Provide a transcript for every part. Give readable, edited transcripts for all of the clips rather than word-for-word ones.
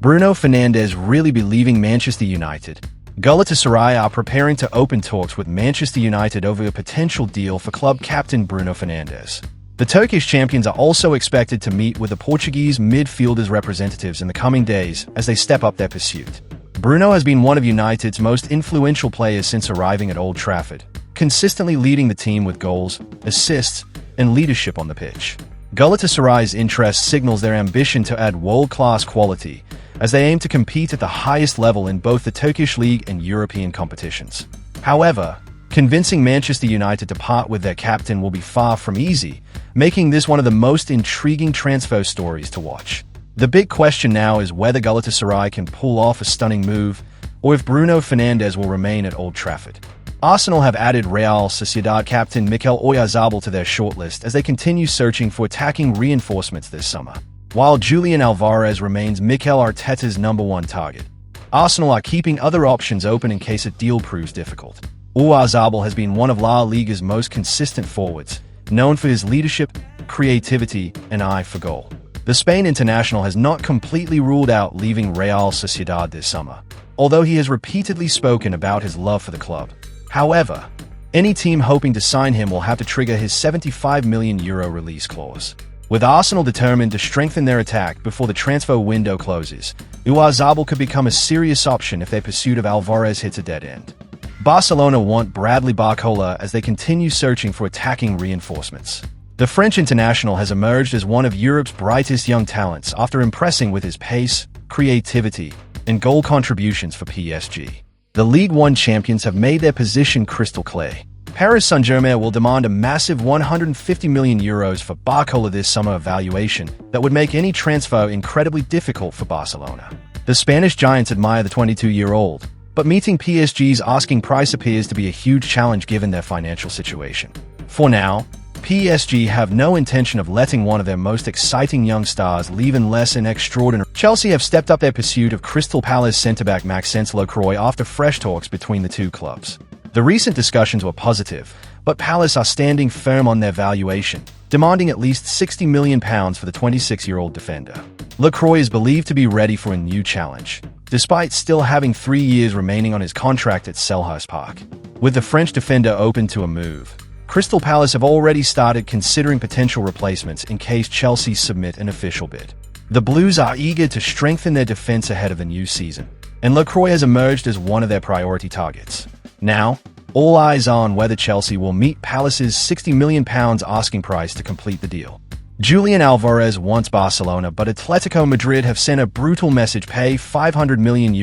Bruno Fernandes really be leaving Manchester United? Galatasaray are preparing to open talks with Manchester United over a potential deal for club captain Bruno Fernandes. The Turkish champions are also expected to meet with the Portuguese midfielders' representatives in the coming days as they step up their pursuit. Bruno has been one of United's most influential players since arriving at Old Trafford, consistently leading the team with goals, assists, and leadership on the pitch. Galatasaray's interest signals their ambition to add world-class quality as they aim to compete at the highest level in both the Turkish league and European competitions. However, convincing Manchester United to part with their captain will be far from easy, making this one of the most intriguing transfer stories to watch. The big question now is whether Galatasaray can pull off a stunning move, or if Bruno Fernandes will remain at Old Trafford. Arsenal have added Real Sociedad captain Mikel Oyarzabal to their shortlist as they continue searching for attacking reinforcements this summer. While Julian Alvarez remains Mikel Arteta's #1 target, Arsenal are keeping other options open in case a deal proves difficult. Oyarzabal has been one of La Liga's most consistent forwards, known for his leadership, creativity, and eye for goal. The Spain international has not completely ruled out leaving Real Sociedad this summer, although he has repeatedly spoken about his love for the club. However, any team hoping to sign him will have to trigger his €75 million release clause. With Arsenal determined to strengthen their attack before the transfer window closes, Oyarzabal could become a serious option if their pursuit of Alvarez hits a dead end. Barcelona want Bradley Barcola as they continue searching for attacking reinforcements. The French international has emerged as one of Europe's brightest young talents after impressing with his pace, creativity, and goal contributions for PSG. The Ligue 1 champions have made their position crystal clear. Paris Saint-Germain will demand a massive €150 million for Barcola this summer evaluation that would make any transfer incredibly difficult for Barcelona. The Spanish giants admire the 22-year-old, but meeting PSG's asking price appears to be a huge challenge given their financial situation. For now, PSG have no intention of letting one of their most exciting young stars leave unless an extraordinary. Chelsea have stepped up their pursuit of Crystal Palace centre-back Maxence Lacroix after fresh talks between the two clubs. The recent discussions were positive, but Palace are standing firm on their valuation, demanding at least £60 million for the 26-year-old defender. Lacroix is believed to be ready for a new challenge, despite still having 3 years remaining on his contract at Selhurst Park. With the French defender open to a move, Crystal Palace have already started considering potential replacements in case Chelsea submit an official bid. The Blues are eager to strengthen their defense ahead of the new season, and Lacroix has emerged as one of their priority targets. Now, all eyes are on whether Chelsea will meet Palace's £60 million asking price to complete the deal. Julian Alvarez wants Barcelona, but Atletico Madrid have sent a brutal message: pay €500 million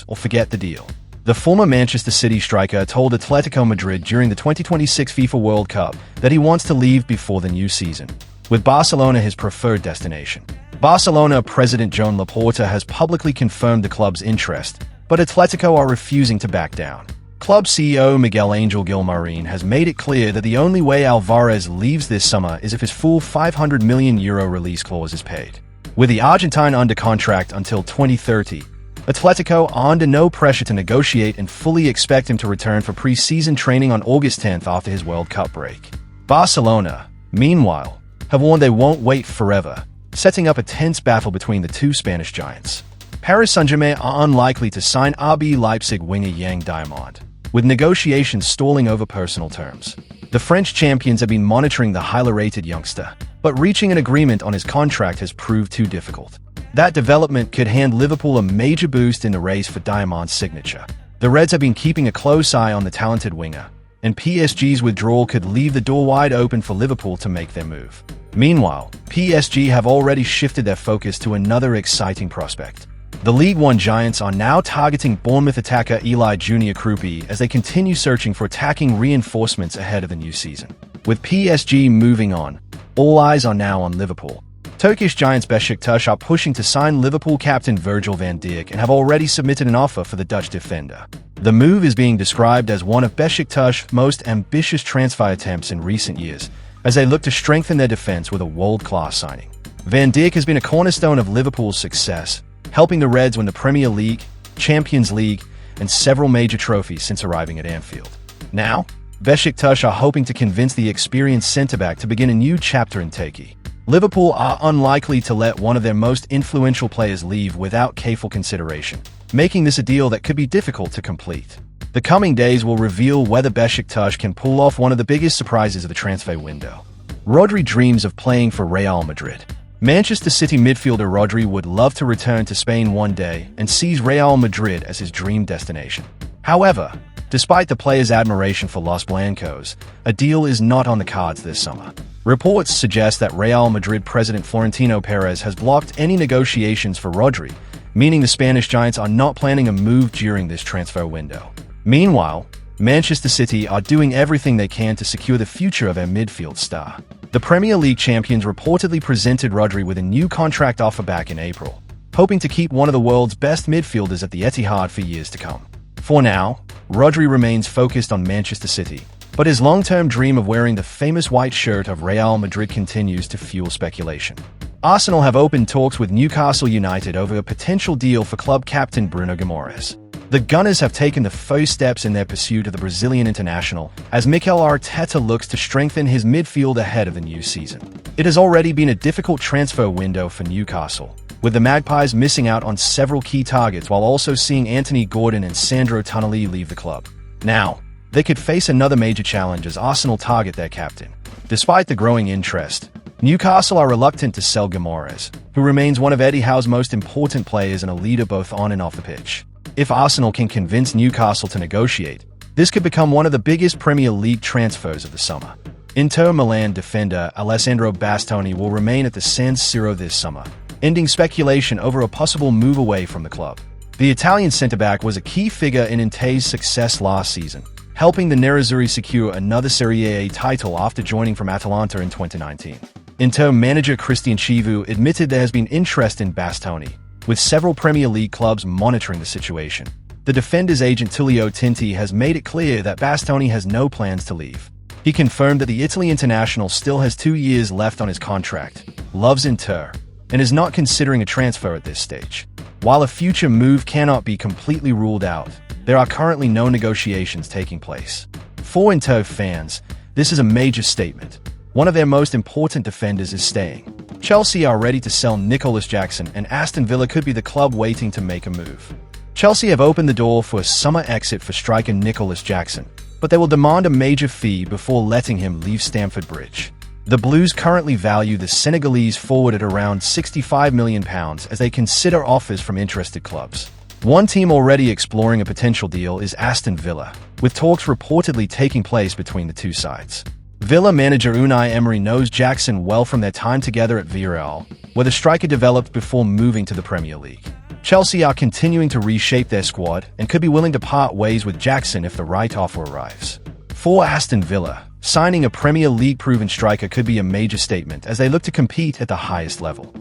or forget the deal. The former Manchester City striker told Atletico Madrid during the 2026 FIFA World Cup that he wants to leave before the new season, with Barcelona his preferred destination. Barcelona president Joan Laporta has publicly confirmed the club's interest, but Atletico are refusing to back down. Club CEO Miguel Angel Gilmarin has made it clear that the only way Alvarez leaves this summer is if his full €500 million release clause is paid. With the Argentine under contract until 2030, Atletico are under no pressure to negotiate and fully expect him to return for pre-season training on August 10th after his World Cup break. Barcelona, meanwhile, have warned they won't wait forever, setting up a tense battle between the two Spanish giants. Paris Saint-Germain are unlikely to sign RB Leipzig winger Yang Diamond, with negotiations stalling over personal terms. The French champions have been monitoring the highly rated youngster, but reaching an agreement on his contract has proved too difficult. That development could hand Liverpool a major boost in the race for Diamond's signature. The Reds have been keeping a close eye on the talented winger, and PSG's withdrawal could leave the door wide open for Liverpool to make their move. Meanwhile, PSG have already shifted their focus to another exciting prospect. The League 1 giants are now targeting Bournemouth attacker Eli Junior Krupi as they continue searching for attacking reinforcements ahead of the new season. With PSG moving on, all eyes are now on Liverpool. Turkish giants Beşiktaş are pushing to sign Liverpool captain Virgil van Dijk and have already submitted an offer for the Dutch defender. The move is being described as one of Beşiktaş's most ambitious transfer attempts in recent years, as they look to strengthen their defense with a world-class signing. Van Dijk has been a cornerstone of Liverpool's success, helping the Reds win the Premier League, Champions League, and several major trophies since arriving at Anfield. Now, Beşiktaş are hoping to convince the experienced centre-back to begin a new chapter in Turkey. Liverpool are unlikely to let one of their most influential players leave without careful consideration, making this a deal that could be difficult to complete. The coming days will reveal whether Besiktas can pull off one of the biggest surprises of the transfer window. Rodri dreams of playing for Real Madrid. Manchester City midfielder Rodri would love to return to Spain one day and sees Real Madrid as his dream destination. However, despite the player's admiration for Los Blancos, a deal is not on the cards this summer. Reports suggest that Real Madrid president Florentino Perez has blocked any negotiations for Rodri, meaning the Spanish Giants are not planning a move during this transfer window. Meanwhile, Manchester City are doing everything they can to secure the future of their midfield star. The Premier League champions reportedly presented Rodri with a new contract offer back in April, hoping to keep one of the world's best midfielders at the Etihad for years to come. For now, Rodri remains focused on Manchester City, but his long-term dream of wearing the famous white shirt of Real Madrid continues to fuel speculation. Arsenal have opened talks with Newcastle United over a potential deal for club captain Bruno Fernandes. The Gunners have taken the first steps in their pursuit of the Brazilian international, as Mikel Arteta looks to strengthen his midfield ahead of the new season. It has already been a difficult transfer window for Newcastle, with the Magpies missing out on several key targets while also seeing Anthony Gordon and Sandro Tonali leave the club. Now, they could face another major challenge as Arsenal target their captain. Despite the growing interest, Newcastle are reluctant to sell Guimaraes, who remains one of Eddie Howe's most important players and a leader both on and off the pitch. If Arsenal can convince Newcastle to negotiate, this could become one of the biggest Premier League transfers of the summer. Inter Milan defender Alessandro Bastoni will remain at the San Siro this summer, ending speculation over a possible move away from the club. The Italian centre-back was a key figure in Inter's success last season, helping the Nerazzurri secure another Serie A title after joining from Atalanta in 2019. Inter manager Christian Chivu admitted there has been interest in Bastoni, with several Premier League clubs monitoring the situation. The defender's agent Tullio Tinti has made it clear that Bastoni has no plans to leave. He confirmed that the Italy international still has 2 years left on his contract, loves Inter, and is not considering a transfer at this stage. While a future move cannot be completely ruled out, there are currently no negotiations taking place. For Inter fans, this is a major statement. One of their most important defenders is staying. Chelsea are ready to sell Nicholas Jackson, and Aston Villa could be the club waiting to make a move. Chelsea have opened the door for a summer exit for striker Nicholas Jackson, but they will demand a major fee before letting him leave Stamford Bridge. The Blues currently value the Senegalese forward at around £65 million as they consider offers from interested clubs. One team already exploring a potential deal is Aston Villa, with talks reportedly taking place between the two sides. Villa manager Unai Emery knows Jackson well from their time together at Villarreal, where the striker developed before moving to the Premier League. Chelsea are continuing to reshape their squad and could be willing to part ways with Jackson if the right offer arrives. For Aston Villa, signing a Premier League proven striker could be a major statement as they look to compete at the highest level.